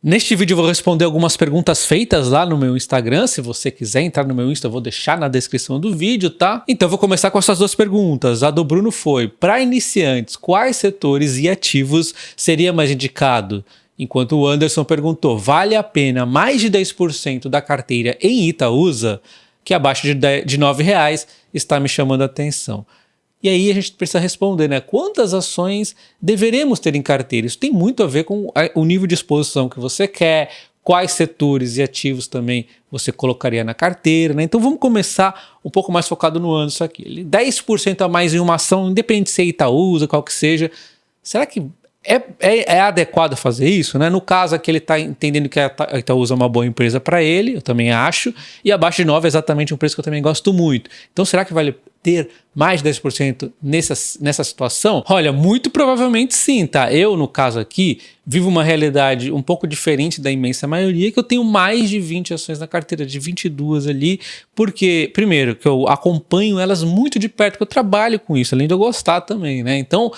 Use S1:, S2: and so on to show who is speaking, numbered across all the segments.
S1: Neste vídeo eu vou responder algumas perguntas feitas lá no meu Instagram. Se você quiser entrar no meu Insta, eu vou deixar na descrição do vídeo, tá? Então eu vou começar com essas duas perguntas. A do Bruno foi: para iniciantes, quais setores e ativos seria mais indicado? Enquanto o Anderson perguntou: vale a pena mais de 10% da carteira em Itaúsa, que abaixo de R$ 9 está me chamando a atenção. E aí a gente precisa responder, né? Quantas ações deveremos ter em carteira? Isso tem muito a ver com o nível de exposição que você quer, quais setores e ativos também você colocaria na carteira, né? Então vamos começar um pouco mais focado no ano isso aqui. 10% a mais em uma ação, independente se é Itaúsa, qual que seja. Será que é adequado fazer isso, né? No caso aqui ele está entendendo que a Itaúsa é uma boa empresa para ele, eu também acho, e abaixo de 9 é exatamente um preço que eu também gosto muito. Então será que vale ter mais de 10% nessa situação? Olha, muito provavelmente sim, tá? Eu, no caso aqui, vivo uma realidade um pouco diferente da imensa maioria, que eu tenho mais de 20 ações na carteira, de 22 ali, porque, primeiro, que eu acompanho elas muito de perto, que eu trabalho com isso, além de eu gostar também, né? Então,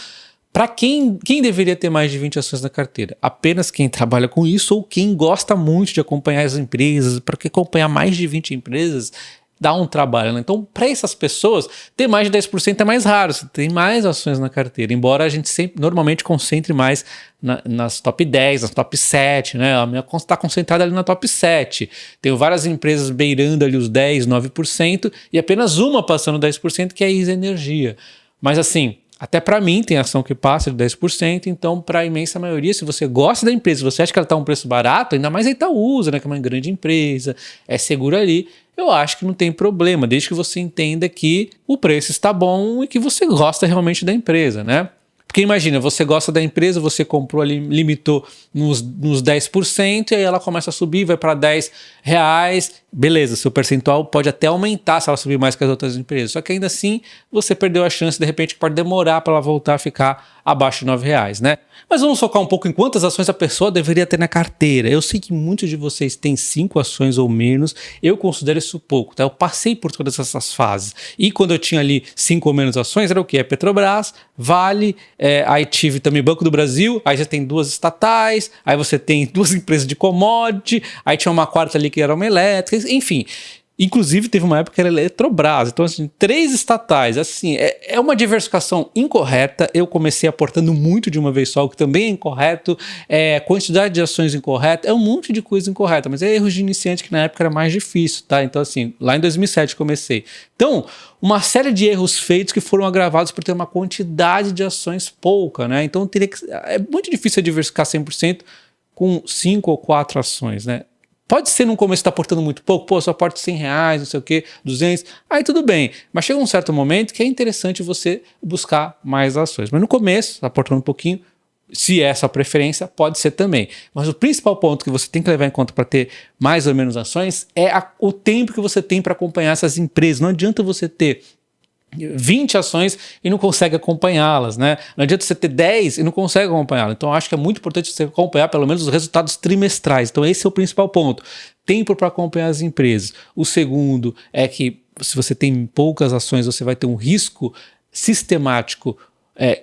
S1: para quem deveria ter mais de 20 ações na carteira? Apenas quem trabalha com isso ou quem gosta muito de acompanhar as empresas, porque acompanhar mais de 20 empresas dá um trabalho, né? Então, para essas pessoas, ter mais de 10% é mais raro, você tem mais ações na carteira, embora a gente sempre normalmente concentre mais nas top 10, nas top 7, né? A minha está concentrada ali na top 7. Tenho várias empresas beirando ali os 10, 9% e apenas uma passando 10%, que é a Isa Energia. Mas assim, até para mim tem ação que passa de 10%, então para a imensa maioria, se você gosta da empresa, se você acha que ela está a um preço barato, ainda mais a Itaúsa, né, que é uma grande empresa, é seguro ali, eu acho que não tem problema, desde que você entenda que o preço está bom e que você gosta realmente da empresa, né? Porque imagina, você gosta da empresa, você comprou ali, limitou nos 10%, e aí ela começa a subir, vai para R$ 10, beleza, seu percentual pode até aumentar se ela subir mais que as outras empresas, só que ainda assim você perdeu a chance, de repente pode demorar para ela voltar a ficar abaixo de R$ 9, né? Mas vamos focar um pouco em quantas ações a pessoa deveria ter na carteira. Eu sei que muitos de vocês têm 5 ações ou menos, eu considero isso pouco, tá? Eu passei por todas essas fases, e quando eu tinha ali 5 ou menos ações, era o quê? É Petrobras, Vale, aí tive também Banco do Brasil, aí já tem 2 estatais, aí você tem 2 empresas de commodity, aí tinha uma quarta ali que era uma elétrica, enfim. Inclusive teve uma época que era Eletrobras, então assim, 3 estatais, assim, é uma diversificação incorreta. Eu comecei aportando muito de uma vez só, o que também é incorreto, quantidade de ações incorreta, é um monte de coisa incorreta, mas é erros de iniciante que na época era mais difícil, tá? Então assim, lá em 2007 comecei. Então, uma série de erros feitos que foram agravados por ter uma quantidade de ações pouca, né? Então é muito difícil diversificar 100% com 5 ou 4 ações, né? Pode ser no começo que está aportando muito pouco, pô, só aporto R$ 100, não sei o que, 200, aí tudo bem. Mas chega um certo momento que é interessante você buscar mais ações. Mas no começo, tá aportando um pouquinho, se é a sua preferência, pode ser também. Mas o principal ponto que você tem que levar em conta para ter mais ou menos ações é o tempo que você tem para acompanhar essas empresas. Não adianta você ter 20 ações e não consegue acompanhá-las, né? Não adianta você ter 10 e não consegue acompanhá-las. Então, eu acho que é muito importante você acompanhar pelo menos os resultados trimestrais. Então, esse é o principal ponto. Tempo para acompanhar as empresas. O segundo é que, se você tem poucas ações, você vai ter um risco sistemático.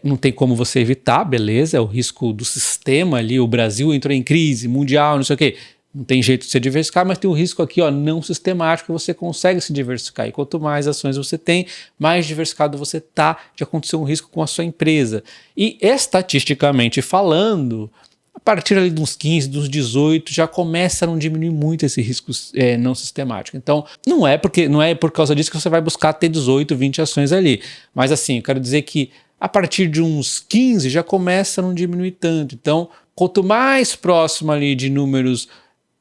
S1: Não tem como você evitar, beleza? É o risco do sistema ali. O Brasil entrou em crise mundial, não sei o quê. Não tem jeito de se diversificar, mas tem um risco aqui, ó, não sistemático, você consegue se diversificar. E quanto mais ações você tem, mais diversificado você está de acontecer um risco com a sua empresa. E estatisticamente falando, a partir ali dos 15, dos 18, já começa a não diminuir muito esse risco não sistemático. Então, não é por causa disso que você vai buscar ter 18, 20 ações ali. Mas assim, eu quero dizer que a partir de uns 15 já começa a não diminuir tanto. Então, quanto mais próximo ali de números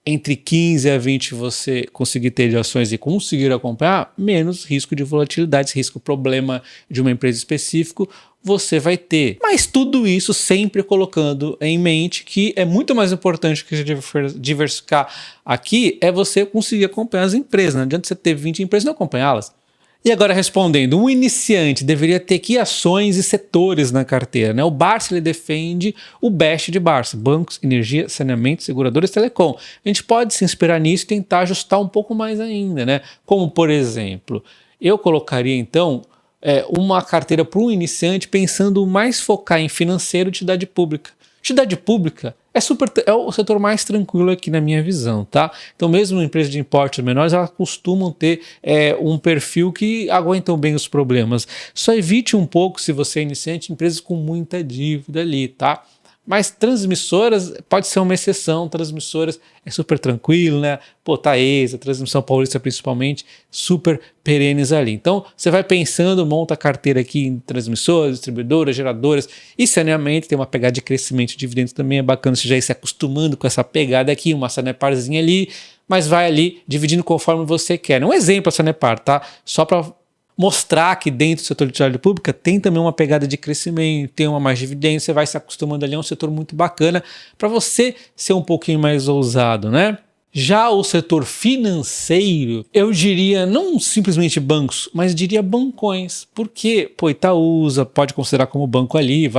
S1: entre 15 a 20 você conseguir ter de ações e conseguir acompanhar, menos risco de volatilidade, risco problema de uma empresa específica você vai ter. Mas tudo isso sempre colocando em mente que é muito mais importante que diversificar aqui é você conseguir acompanhar as empresas. Não adianta você ter 20 empresas e não acompanhá-las. E agora respondendo, um iniciante deveria ter que ações e setores na carteira, né? O Barça ele defende o BEST de Barça, bancos, energia, saneamento, seguradoras, telecom. A gente pode se inspirar nisso e tentar ajustar um pouco mais ainda, né? Como por exemplo, eu colocaria então uma carteira para um iniciante pensando mais focar em financeiro e utilidade pública. Utilidade pública é o setor mais tranquilo aqui na minha visão, tá? Então mesmo empresas de importes menores, elas costumam ter um perfil que aguentam bem os problemas. Só evite um pouco, se você é iniciante, empresas com muita dívida ali, tá? Mas transmissoras pode ser uma exceção, transmissoras é super tranquilo, né? Pô, Taesa, Transmissão Paulista principalmente, super perenes ali. Então, você vai pensando, monta a carteira aqui em transmissoras, distribuidoras, geradoras e saneamento, tem uma pegada de crescimento de dividendos também, é bacana você já ir se acostumando com essa pegada aqui, uma Saneparzinha ali, mas vai ali dividindo conforme você quer. Um exemplo a Sanepar, tá? Só para mostrar que dentro do setor de utilidade pública tem também uma pegada de crescimento, tem uma mais dividendo, você vai se acostumando ali, é um setor muito bacana para você ser um pouquinho mais ousado, né? Já o setor financeiro, eu diria não simplesmente bancos, mas diria bancões, porque pô, Itaúsa pode considerar como banco ali,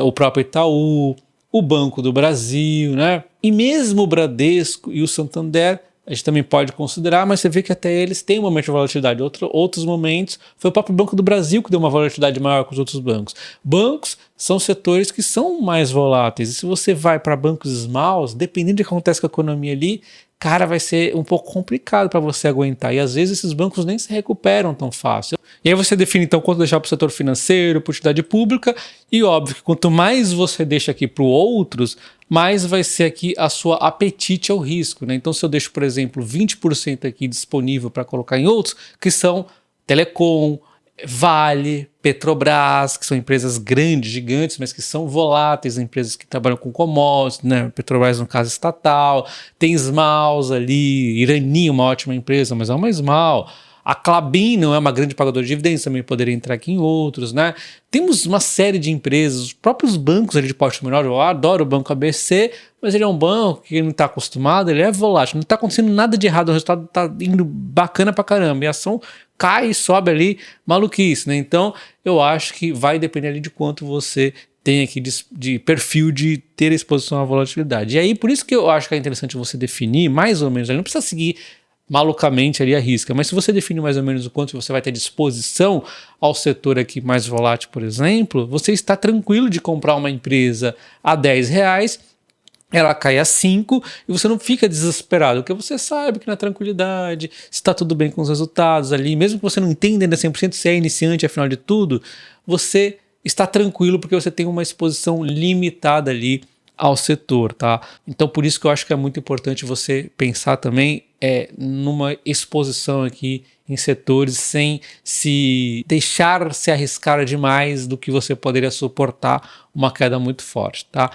S1: o próprio Itaú, o Banco do Brasil, né? E mesmo o Bradesco e o Santander, a gente também pode considerar, mas você vê que até eles têm um momento de volatilidade. Outros momentos, foi o próprio Banco do Brasil que deu uma volatilidade maior que os outros bancos. Bancos são setores que são mais voláteis. E se você vai para bancos smalls, dependendo do que acontece com a economia ali, cara, vai ser um pouco complicado para você aguentar. E às vezes esses bancos nem se recuperam tão fácil. E aí você define então quanto deixar para o setor financeiro, para a utilidade pública. E óbvio que quanto mais você deixa aqui para outros, mais vai ser aqui a sua apetite ao risco, né? Então se eu deixo, por exemplo, 20% aqui disponível para colocar em outros, que são Telecom, Vale, Petrobras, que são empresas grandes, gigantes, mas que são voláteis, empresas que trabalham com commodities, né? Petrobras no caso estatal, tem Smalls ali, Irani, uma ótima empresa, mas é uma Small. A Klabin não é uma grande pagadora de dividendos, também poderia entrar aqui em outros, né? Temos uma série de empresas, os próprios bancos ali de porte menor, eu adoro o Banco ABC, mas ele é um banco que não está acostumado, ele é volátil, não está acontecendo nada de errado, o resultado está indo bacana pra caramba, e a ação cai e sobe ali, maluquice, né? Então, eu acho que vai depender ali de quanto você tem aqui de perfil de ter exposição à volatilidade. E aí, por isso que eu acho que é interessante você definir, mais ou menos, não precisa seguir malucamente ali a risca, mas se você define mais ou menos o quanto você vai ter disposição ao setor aqui mais volátil, por exemplo, você está tranquilo de comprar uma empresa a R$10, ela cai a 5 e você não fica desesperado, porque você sabe que na tranquilidade, se está tudo bem com os resultados ali, mesmo que você não entenda ainda 100% se é iniciante, afinal de tudo, você está tranquilo porque você tem uma exposição limitada ali ao setor, tá? Então por isso que eu acho que é muito importante você pensar também numa exposição aqui em setores sem se deixar se arriscar demais do que você poderia suportar uma queda muito forte, tá?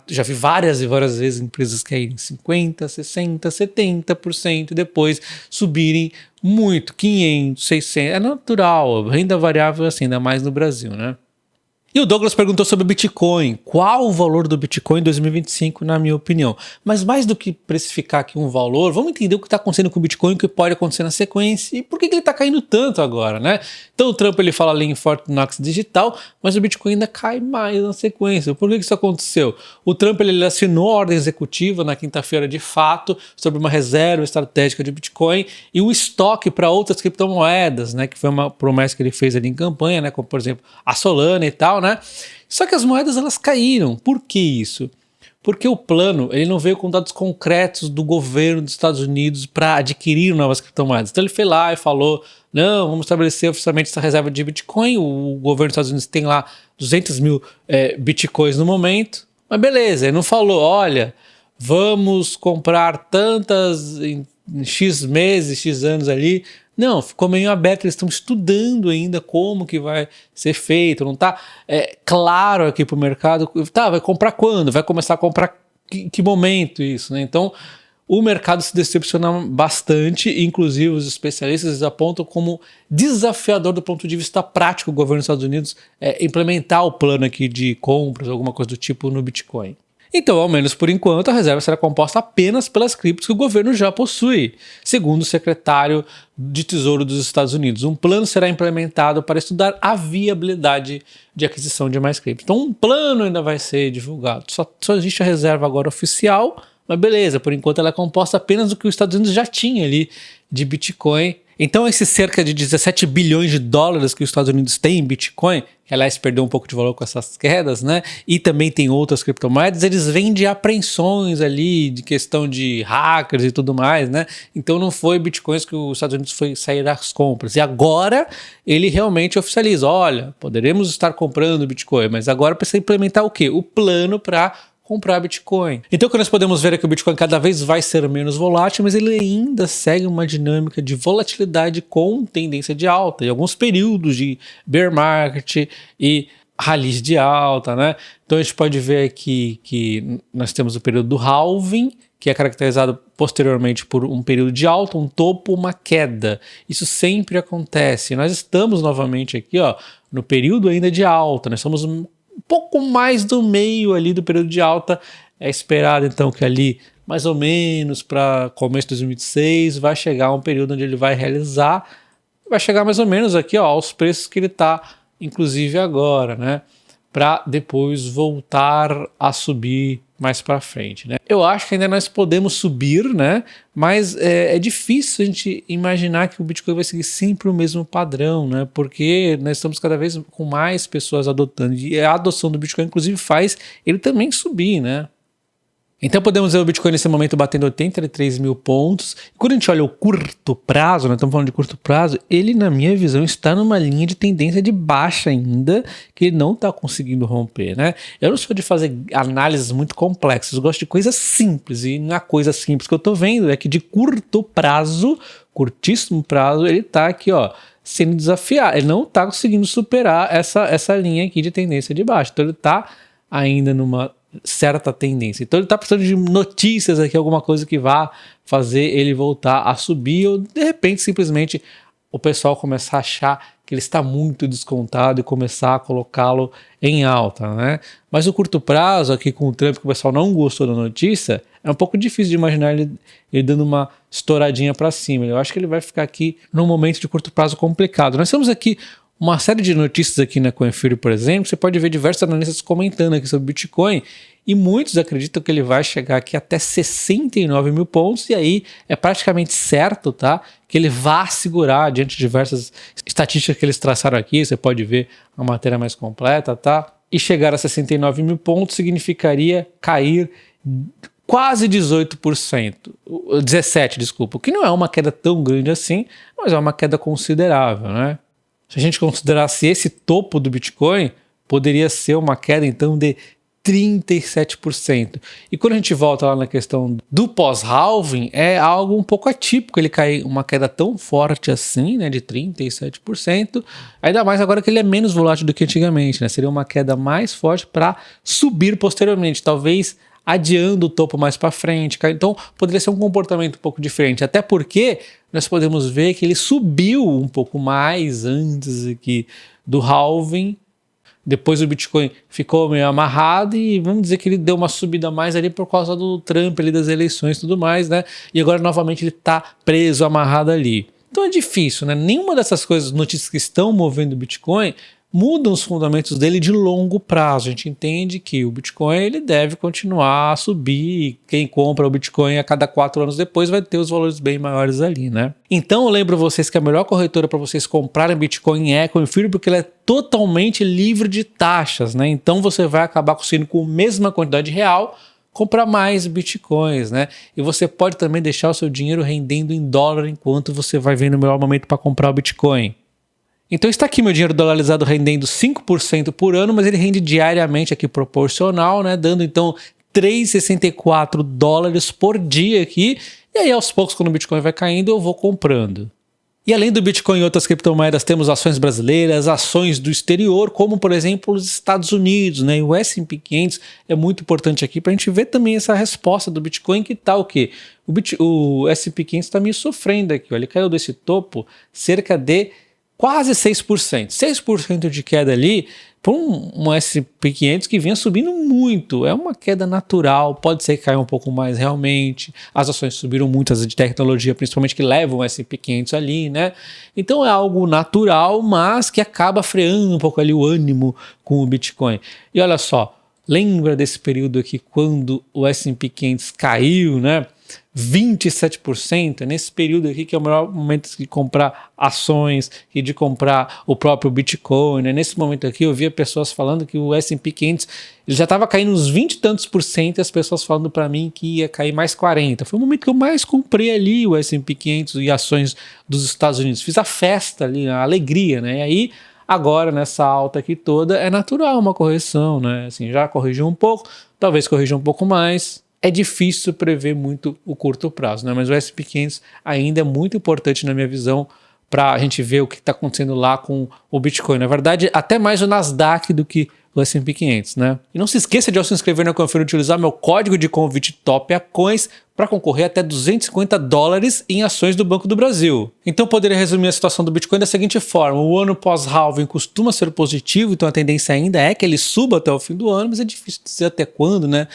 S1: Já vi várias e várias vezes empresas caírem 50%, 60%, 70% e depois subirem muito, 500%, 600%, é natural, renda variável assim, ainda mais no Brasil, né? E o Douglas perguntou sobre o Bitcoin. Qual o valor do Bitcoin em 2025, na minha opinião? Mas mais do que precificar aqui um valor, vamos entender o que está acontecendo com o Bitcoin, o que pode acontecer na sequência e por que ele está caindo tanto agora, né? Então o Trump ele fala ali em Fort Knox digital, mas o Bitcoin ainda cai mais na sequência. Por que isso aconteceu? O Trump ele assinou a ordem executiva na quinta-feira de fato sobre uma reserva estratégica de Bitcoin e o estoque para outras criptomoedas, né? Que foi uma promessa que ele fez ali em campanha, né? Como por exemplo a Solana e tal, né? Só que as moedas elas caíram. Por que isso? Porque o plano ele não veio com dados concretos do governo dos Estados Unidos para adquirir novas criptomoedas. Então ele foi lá e falou, não, vamos estabelecer oficialmente essa reserva de Bitcoin. O governo dos Estados Unidos tem lá 200 mil Bitcoins no momento. Mas beleza, ele não falou, olha, vamos comprar tantas em X meses, X anos ali. Não, ficou meio aberto, eles estão estudando ainda como que vai ser feito, não está claro aqui para o mercado. Tá, vai comprar quando? Vai começar a comprar que momento isso, né? Então, o mercado se decepciona bastante, inclusive os especialistas apontam como desafiador do ponto de vista prático o governo dos Estados Unidos implementar o plano aqui de compras, alguma coisa do tipo no Bitcoin. Então, ao menos por enquanto, a reserva será composta apenas pelas criptos que o governo já possui, segundo o secretário de Tesouro dos Estados Unidos. Um plano será implementado para estudar a viabilidade de aquisição de mais criptos. Então, um plano ainda vai ser divulgado. Só existe a reserva agora oficial, mas beleza, por enquanto ela é composta apenas do que os Estados Unidos já tinha ali de Bitcoin Então esses cerca de 17 bilhões de dólares que os Estados Unidos têm em Bitcoin, que aliás perdeu um pouco de valor com essas quedas, né? E também tem outras criptomoedas, eles vêm de apreensões ali, de questão de hackers e tudo mais, né? Então não foi Bitcoins que os Estados Unidos foi sair às compras. E agora ele realmente oficializa, olha, poderemos estar comprando Bitcoin, mas agora precisa implementar o quê? O plano para comprar Bitcoin. Então o que nós podemos ver é que o Bitcoin cada vez vai ser menos volátil, mas ele ainda segue uma dinâmica de volatilidade com tendência de alta, e alguns períodos de bear market e rallies de alta, né? Então a gente pode ver aqui que nós temos o período do halving, que é caracterizado posteriormente por um período de alta, um topo, uma queda. Isso sempre acontece. Nós estamos novamente aqui, ó, no período ainda de alta, nós estamos um pouco mais do meio ali do período de alta. É esperado então que ali mais ou menos para começo de 2026 vai chegar um período onde ele vai realizar, vai chegar mais ou menos aqui, ó, aos preços que ele está inclusive agora, né, para depois voltar a subir mais para frente, né? Eu acho que ainda nós podemos subir, né? Mas é difícil a gente imaginar que o Bitcoin vai seguir sempre o mesmo padrão, né? Porque nós estamos cada vez com mais pessoas adotando, e a adoção do Bitcoin inclusive faz ele também subir, né? Então podemos ver o Bitcoin nesse momento batendo 83 mil pontos. E quando a gente olha o curto prazo, nós estamos falando de curto prazo, ele na minha visão está numa linha de tendência de baixa ainda, que ele não está conseguindo romper, né? Eu não sou de fazer análises muito complexas, eu gosto de coisas simples, e na coisa simples que eu estou vendo é que de curto prazo, curtíssimo prazo, ele está aqui, ó, sendo desafiado, ele não está conseguindo superar essa linha aqui de tendência de baixa, então ele está ainda numa certa tendência. Então ele está precisando de notícias aqui, alguma coisa que vá fazer ele voltar a subir, ou de repente simplesmente o pessoal começar a achar que ele está muito descontado e começar a colocá-lo em alta, né? Mas o curto prazo aqui com o Trump, que o pessoal não gostou da notícia, é um pouco difícil de imaginar ele dando uma estouradinha para cima. Eu acho que ele vai ficar aqui num momento de curto prazo complicado. Nós temos aqui uma série de notícias aqui na CoinFury, por exemplo. Você pode ver diversos analistas comentando aqui sobre Bitcoin, e muitos acreditam que ele vai chegar aqui até 69 mil pontos, e aí é praticamente certo, tá, que ele vai segurar diante de diversas estatísticas que eles traçaram aqui. Você pode ver a matéria mais completa, tá? E chegar a 69 mil pontos significaria cair quase 18%, 17%, desculpa, o que não é uma queda tão grande assim, mas é uma queda considerável, né? Se a gente considerasse esse topo do Bitcoin, poderia ser uma queda então de 37%. E quando a gente volta lá na questão do pós-halving, é algo um pouco atípico ele cair uma queda tão forte assim, né, de 37%, ainda mais agora que ele é menos volátil do que antigamente, né? Seria uma queda mais forte para subir posteriormente, talvez adiando o topo mais para frente. Então poderia ser um comportamento um pouco diferente, até porque nós podemos ver que ele subiu um pouco mais antes aqui do halving. Depois o Bitcoin ficou meio amarrado e vamos dizer que ele deu uma subida mais ali por causa do Trump ali, das eleições e tudo mais, né? E agora novamente ele está preso, amarrado ali. Então é difícil, né? Nenhuma dessas coisas, notícias que estão movendo o Bitcoin, mudam os fundamentos dele de longo prazo. A gente entende que o Bitcoin ele deve continuar a subir. Quem compra o Bitcoin a cada 4 anos depois vai ter os valores bem maiores ali, né? Então eu lembro vocês que a melhor corretora para vocês comprarem Bitcoin é a CoinFury, porque ela é totalmente livre de taxas, né? Então você vai acabar conseguindo com a mesma quantidade real comprar mais Bitcoins, né? E você pode também deixar o seu dinheiro rendendo em dólar enquanto você vai vendo o melhor momento para comprar o Bitcoin. Então está aqui meu dinheiro dolarizado rendendo 5% por ano, mas ele rende diariamente aqui proporcional, né? Dando então 3,64 dólares por dia aqui. E aí aos poucos, quando o Bitcoin vai caindo, eu vou comprando. E além do Bitcoin e outras criptomoedas, temos ações brasileiras, ações do exterior, como por exemplo os Estados Unidos, né? E o S&P 500 é muito importante aqui para a gente ver também essa resposta do Bitcoin, que tá o quê? O S&P 500 está meio sofrendo aqui, ó. Ele caiu desse topo cerca de quase 6%. 6% de queda ali para um S&P 500 que vinha subindo muito. É uma queda natural, pode ser que caia um pouco mais realmente. As ações subiram muito, as de tecnologia, principalmente, que levam o S&P 500 ali, né? Então é algo natural, mas que acaba freando um pouco ali o ânimo com o Bitcoin. E olha só, lembra desse período aqui quando o S&P 500 caiu, né? 27%, nesse período aqui que é o melhor momento de comprar ações e de comprar o próprio Bitcoin, né? Nesse momento aqui eu via pessoas falando que o S&P 500 ele já estava caindo uns 20 e tantos por cento e as pessoas falando para mim que ia cair mais 40%. Foi o momento que eu mais comprei ali o S&P 500 e ações dos Estados Unidos. Fiz a festa ali, a alegria, né? E aí agora nessa alta aqui toda é natural uma correção, né? Assim, já corrigiu um pouco, talvez corrija um pouco mais. É difícil prever muito o curto prazo, né? Mas o S&P 500 ainda é muito importante na minha visão para a gente ver o que está acontecendo lá com o Bitcoin. Na verdade, até mais o Nasdaq do que o S&P 500, né? E não se esqueça de ao se inscrever na Confira e utilizar meu código de convite TOPACOINS para concorrer até $250 em ações do Banco do Brasil. Então poderia resumir a situação do Bitcoin da seguinte forma: o ano pós-halving costuma ser positivo, então a tendência ainda é que ele suba até o fim do ano, mas é difícil dizer até quando, né?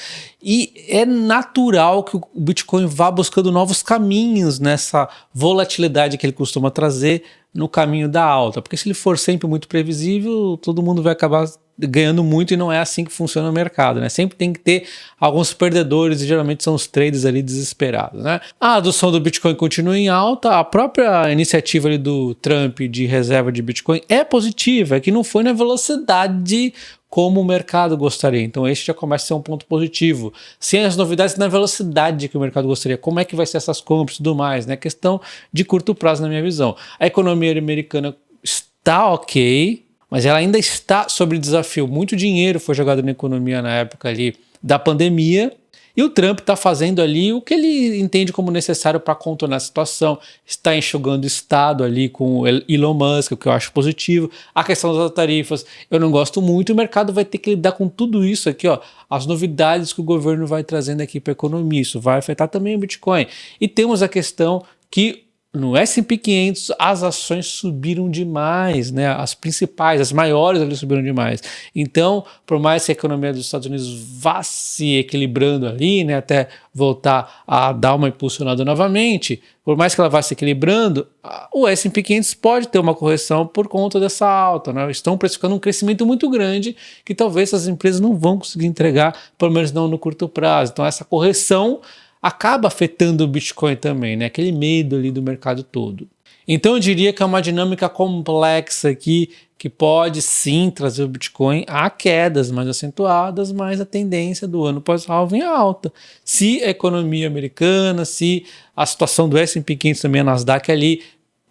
S1: E é natural que o Bitcoin vá buscando novos caminhos nessa volatilidade que ele costuma trazer no caminho da alta, porque se ele for sempre muito previsível, todo mundo vai acabar ganhando muito e não é assim que funciona o mercado, né? Sempre tem que ter alguns perdedores e geralmente são os traders ali desesperados, né? A adoção do Bitcoin continua em alta, a própria iniciativa ali do Trump de reserva de Bitcoin é positiva, é que não foi na velocidade como o mercado gostaria. Então esse já começa a ser um ponto positivo. Sem as novidades na velocidade que o mercado gostaria, como é que vai ser essas compras e tudo mais, né? Questão de curto prazo na minha visão. A economia americana está ok, mas ela ainda está sob desafio. Muito dinheiro foi jogado na economia na época ali da pandemia, e o Trump está fazendo ali o que ele entende como necessário para contornar a situação, está enxugando o Estado ali com o Elon Musk, o que eu acho positivo. A questão das tarifas eu não gosto muito, o mercado vai ter que lidar com tudo isso aqui, ó, as novidades que o governo vai trazendo aqui para a economia, isso vai afetar também o Bitcoin. E temos a questão que no S&P 500 as ações subiram demais, né? As principais, as maiores ali subiram demais. Então, por mais que a economia dos Estados Unidos vá se equilibrando ali, né, até voltar a dar uma impulsionada novamente, por mais que ela vá se equilibrando, o S&P 500 pode ter uma correção por conta dessa alta, né? Estão precificando um crescimento muito grande que talvez as empresas não vão conseguir entregar, pelo menos não no curto prazo. Então essa correção acaba afetando o Bitcoin também, né? Aquele medo ali do mercado todo. Então eu diria que é uma dinâmica complexa aqui que pode sim trazer o Bitcoin a quedas mais acentuadas, mas a tendência do ano pós-halving é alta. Se a economia americana, se a situação do S&P 500 também, a Nasdaq ali,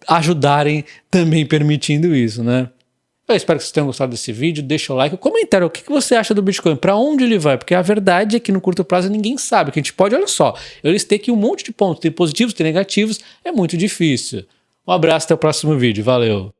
S1: ajudarem também permitindo isso, né? Eu espero que vocês tenham gostado desse vídeo, deixa o like, comentário, o que você acha do Bitcoin, para onde ele vai, porque a verdade é que no curto prazo ninguém sabe, que a gente pode, olha só, eu listei aqui um monte de pontos, tem positivos, tem negativos, é muito difícil. Um abraço, até o próximo vídeo, valeu!